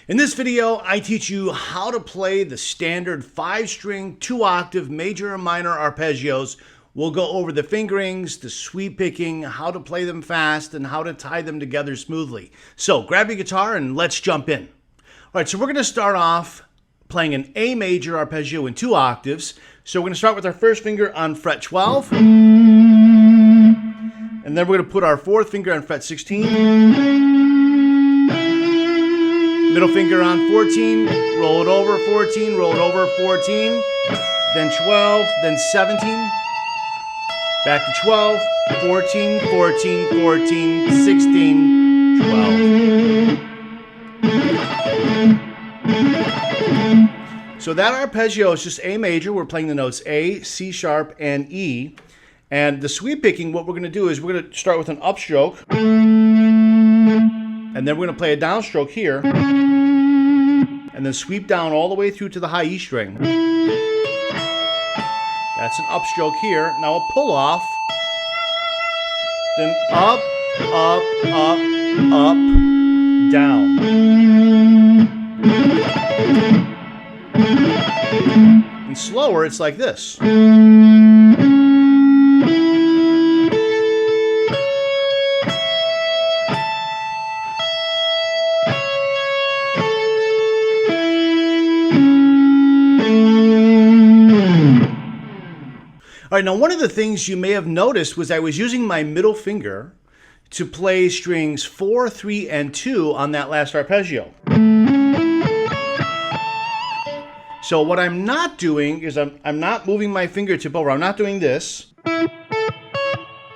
In this video, I teach you how to play the standard 5-string, 2-octave major and minor arpeggios. We'll go over the fingerings, the sweep picking, how to play them fast, and how to tie them together smoothly. So grab your guitar and let's jump in. All right, so we're going to start off playing an A major arpeggio in 2 octaves. So we're going to start with our first finger on fret 12. And then we're going to put our 4th finger on fret 16. Middle finger on 14, roll it over 14, roll it over 14, then 12, then 17, back to 12, 14, 14, 14, 16, 12. So that arpeggio is just A major. We're playing the notes A, C sharp, and E. And the sweep picking, what we're going to do is we're going to start with an upstroke, and then we're going to play a downstroke here, and then sweep down all the way through to the high E string. That's an upstroke here. Now a pull off, then up, up, up, up, down. And slower, it's like this. All right, now one of the things you may have noticed was I was using my middle finger to play strings 4, 3, and 2 on that last arpeggio. So what I'm not doing is I'm not moving my fingertip over. I'm not doing this.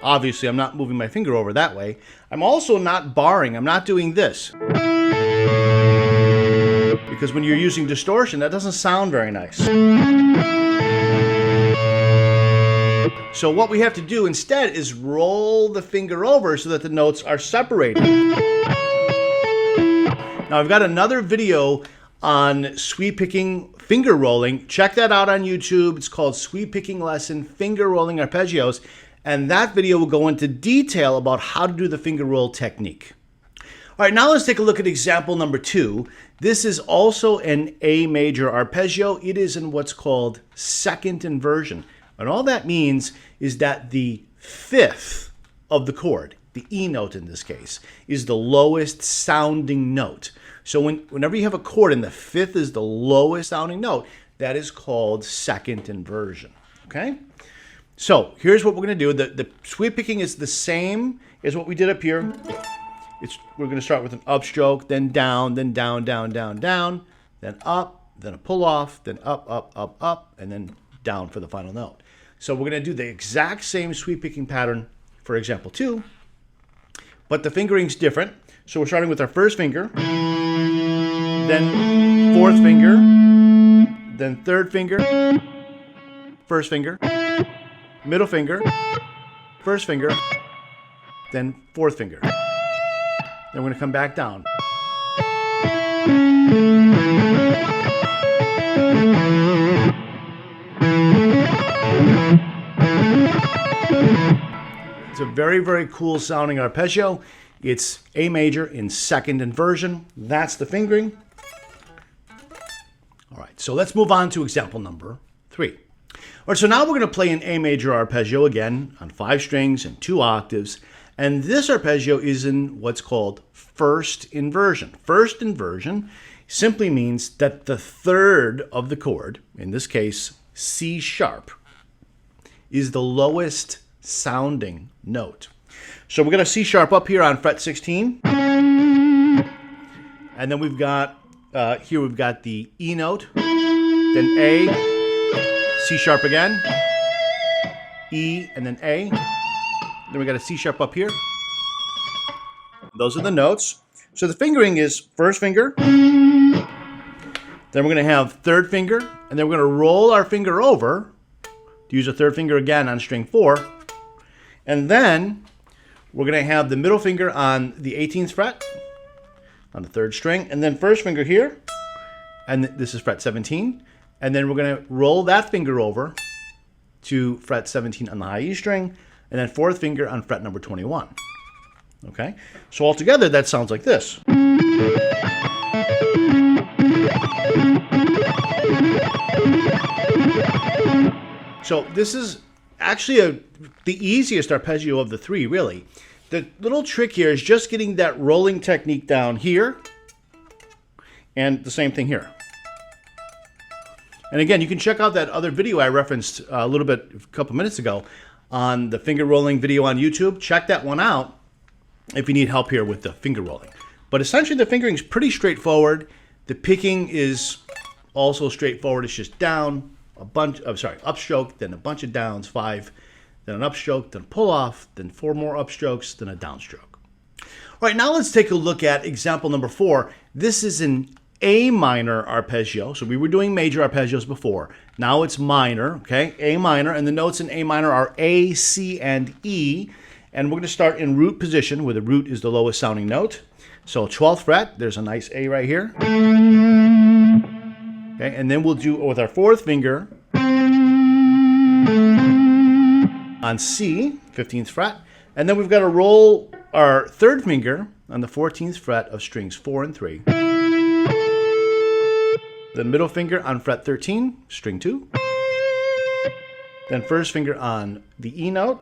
Obviously, I'm not moving my finger over that way. I'm also not barring. I'm not doing this. Because when you're using distortion, that doesn't sound very nice. So what we have to do instead is roll the finger over so that the notes are separated. Now I've got another video on sweep picking finger rolling. Check that out on YouTube. It's called Sweep Picking Lesson Finger Rolling Arpeggios. And that video will go into detail about how to do the finger roll technique. All right, now let's take a look at example number 2. This is also an A major arpeggio. It is in what's called second inversion. And all that means is that the 5th of the chord, the E note in this case, is the lowest sounding note. So whenever you have a chord and the 5th is the lowest sounding note, that is called second inversion. Okay? So here's what we're going to do. The sweep picking is the same as what we did up here. We're going to start with an upstroke, then down, then down, down, down, down, then up, then a pull off, then up, up, up, up, and then down for the final note. So we're going to do the exact same sweep picking pattern for example 2, but the fingering's different. So we're starting with our first finger, then 4th finger, then 3rd finger, 1st finger, middle finger, 1st finger, then 4th finger. Then we're going to come back down. It's a very, very cool sounding arpeggio. It's A major in second inversion. That's the fingering. All right, so let's move on to example number 3. All right, so now we're going to play an A major arpeggio again on 5 strings and 2 octaves. And this arpeggio is in what's called first inversion. First inversion simply means that the 3rd of the chord, in this case C sharp, is the lowest sounding note. So we're going to C sharp up here on fret 16. And then we've got, here we've got the E note, then A, C sharp again, E, and then A. Then we got a C sharp up here. Those are the notes. So the fingering is first finger, then we're going to have 3rd finger, and then we're going to roll our finger over to use a 3rd finger again on string 4. And then we're going to have the middle finger on the 18th fret on the 3rd string, and then 1st finger here, and this is fret 17. And then we're going to roll that finger over to fret 17 on the high E string, and then 4th finger on fret number 21. Okay? So altogether, that sounds like this. So this is actually the easiest arpeggio of the three, really. The little trick here is just getting that rolling technique down here, and the same thing here. And again, you can check out that other video I referenced a couple minutes ago on the finger rolling video on YouTube. Check that one out if you need help here with the finger rolling. But essentially the fingering is pretty straightforward. The picking is also straightforward. It's just down, upstroke, then a bunch of downs, 5, then an upstroke, then a pull off, then 4 more upstrokes, then a downstroke. All right, now let's take a look at example number 4. This is an A minor arpeggio. So we were doing major arpeggios before. Now it's minor, okay? A minor, and the notes in A minor are A, C, and E. And we're going to start in root position, where the root is the lowest sounding note. So 12th fret, there's a nice A right here. Okay, and then we'll do with our 4th finger on C, 15th fret. And then we've got to roll our 3rd finger on the 14th fret of strings 4 and 3. The middle finger on fret 13, string 2. Then 1st finger on the E note.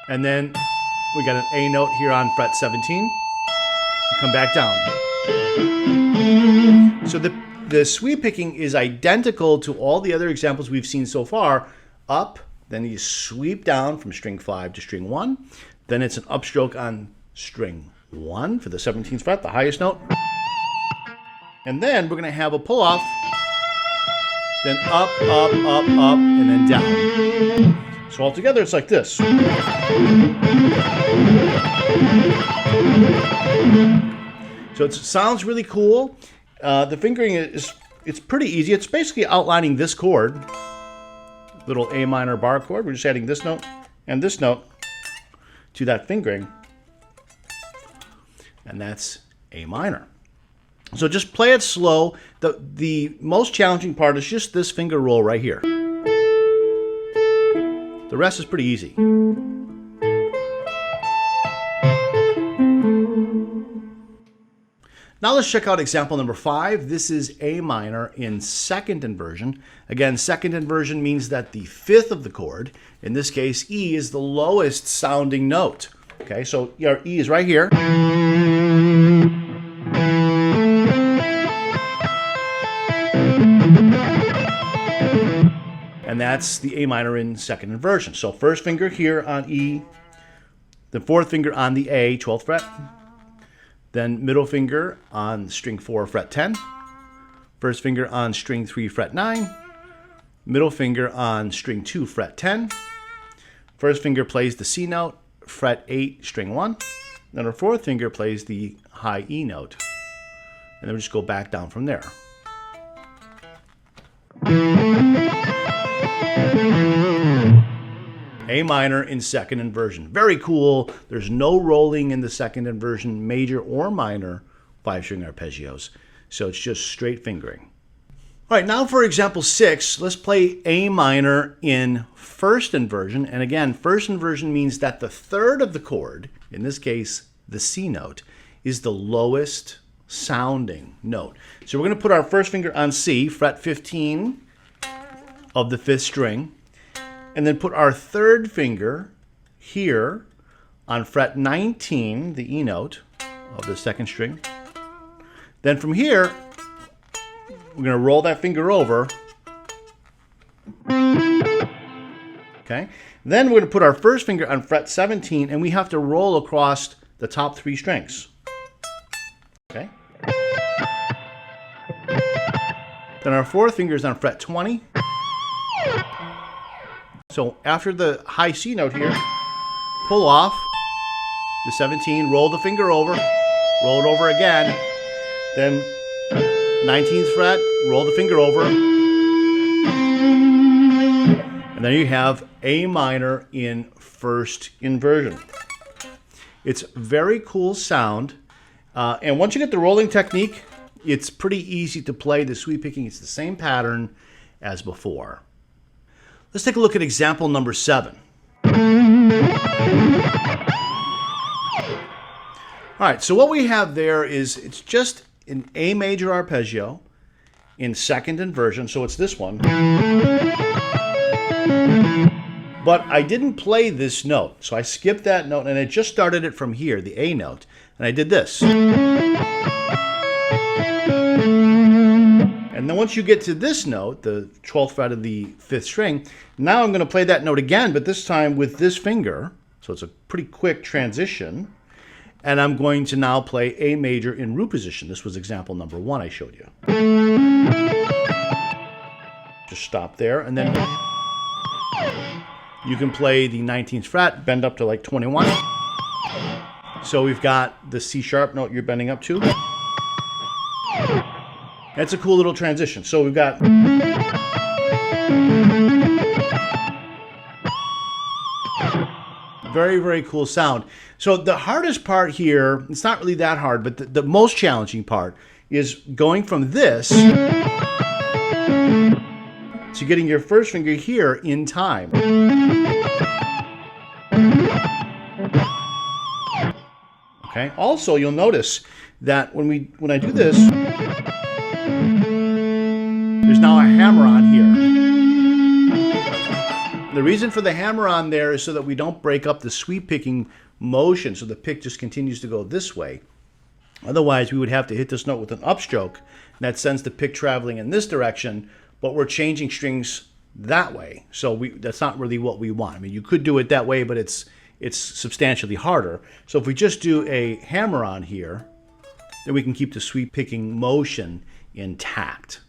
And then we got an A note here on fret 17. Come back down. So the sweep picking is identical to all the other examples we've seen so far. Up, then you sweep down from string 5 to string 1. Then it's an upstroke on string 1 for the 17th fret, the highest note. And then we're going to have a pull off, then up, up, up, up, and then down. So altogether it's like this. So it sounds really cool. The fingering it's pretty easy. It's basically outlining this chord, little A minor bar chord. We're just adding this note and this note to that fingering, and that's A minor. So just play it slow. The most challenging part is just this finger roll right here. The rest is pretty easy. Now let's check out example number 5. This is A minor in 2nd inversion. Again, 2nd inversion means that the 5th of the chord, in this case E, is the lowest sounding note. Okay, so your E is right here. And that's the A minor in 2nd inversion. So 1st finger here on E, the 4th finger on the A, 12th fret, then middle finger on string 4, fret 10, 1st finger on string 3, fret 9, middle finger on string 2, fret 10, 1st finger plays the C note, fret 8, string 1, then our 4th finger plays the high E note, and then we just go back down from there. A minor in 2nd inversion. Very cool. There's no rolling in the 2nd inversion, major or minor 5-string arpeggios. So it's just straight fingering. All right, now for example 6, let's play A minor in 1st inversion. And again, 1st inversion means that the 3rd of the chord, in this case the C note, is the lowest sounding note. So we're going to put our 1st finger on C, fret 15 of the 5th string, and then put our 3rd finger here on fret 19, the E note of the 2nd string. Then from here, we're going to roll that finger over. Okay. Then we're going to put our 1st finger on fret 17, and we have to roll across the top 3 strings. Okay. Then our 4th finger is on fret 20. So after the high C note here, pull off the 17, roll the finger over, roll it over again, then 19th fret, roll the finger over, and then you have A minor in 1st inversion. It's very cool sound, and once you get the rolling technique, it's pretty easy to play the sweep picking. It's the same pattern as before. Let's take a look at example number 7. All right, so what we have there is it's just an A major arpeggio in second inversion, so it's this one. But I didn't play this note, so I skipped that note and I just started it from here, the A note, and I did this. And then once you get to this note, the 12th fret of the 5th string, now I'm going to play that note again, but this time with this finger. So it's a pretty quick transition. And I'm going to now play A major in root position. This was example number 1 I showed you. Just stop there, and then you can play the 19th fret, bend up to like 21. So we've got the C sharp note you're bending up to. That's a cool little transition. So we've got very, very cool sound. So the hardest part here, it's not really that hard, but the most challenging part is going from this to getting your first finger here in time. Okay. Also, you'll notice that when I do this, there's now a hammer on here. The reason for the hammer on there is so that we don't break up the sweep picking motion, so the pick just continues to go this way. Otherwise, we would have to hit this note with an upstroke, and that sends the pick traveling in this direction, but we're changing strings that way. So that's not really what we want. I mean, you could do it that way, but it's substantially harder. So if we just do a hammer on here, then we can keep the sweep picking motion intact.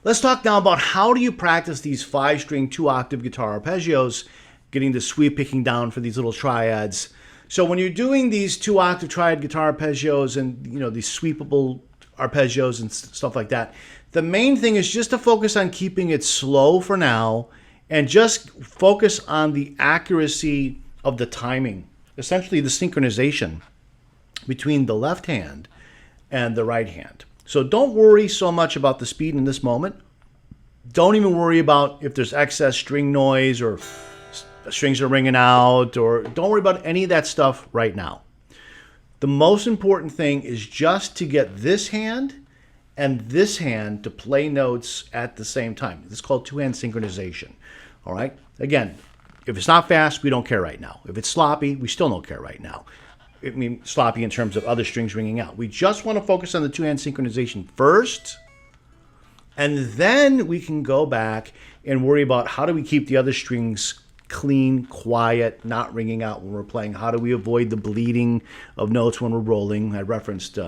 Let's talk now about how do you practice these 5-string 2-octave guitar arpeggios, getting the sweep picking down for these little triads. So when you're doing these 2-octave triad guitar arpeggios and these sweepable arpeggios and stuff like that, the main thing is just to focus on keeping it slow for now and just focus on the accuracy of the timing, essentially the synchronization between the left hand and the right hand. So don't worry so much about the speed in this moment. Don't even worry about if there's excess string noise or strings are ringing out, or don't worry about any of that stuff right now. The most important thing is just to get this hand and this hand to play notes at the same time. This is called two-hand synchronization. All right? Again, if it's not fast, we don't care right now. If it's sloppy, we still don't care right now. I mean, sloppy in terms of other strings ringing out. We just want to focus on the two-hand synchronization first, and then we can go back and worry about how do we keep the other strings clean, quiet, not ringing out when we're playing. How do we avoid the bleeding of notes when we're rolling? I referenced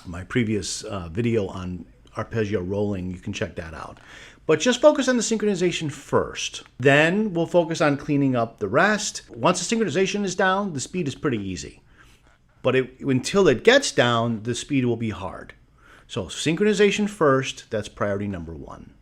my previous video on arpeggio rolling. You can check that out. But just focus on the synchronization first. Then we'll focus on cleaning up the rest. Once the synchronization is down, the speed is pretty easy. But until it gets down, the speed will be hard. So synchronization first, that's priority number 1.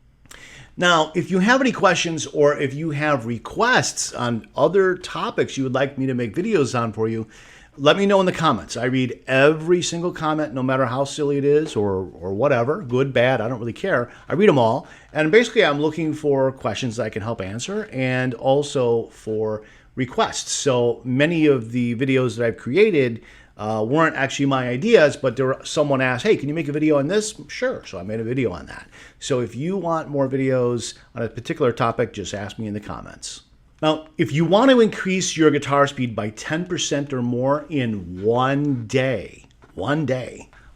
Now, if you have any questions or if you have requests on other topics you would like me to make videos on for you, let me know in the comments. I read every single comment, no matter how silly it is or whatever, good, bad, I don't really care. I read them all. And basically, I'm looking for questions that I can help answer and also for requests. So many of the videos that I've created weren't actually my ideas, but someone asked, hey, can you make a video on this? Sure. So I made a video on that. So if you want more videos on a particular topic, just ask me in the comments. Now, if you want to increase your guitar speed by 10% or more in one day,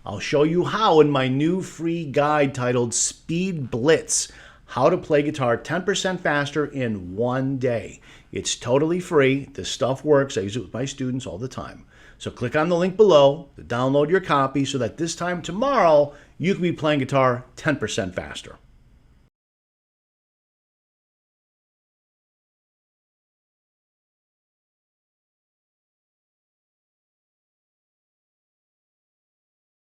I'll show you how in my new free guide titled Speed Blitz, how to play guitar 10% faster in one day. It's totally free. This stuff works. I use it with my students all the time. So click on the link below to download your copy so that this time tomorrow, you can be playing guitar 10% faster.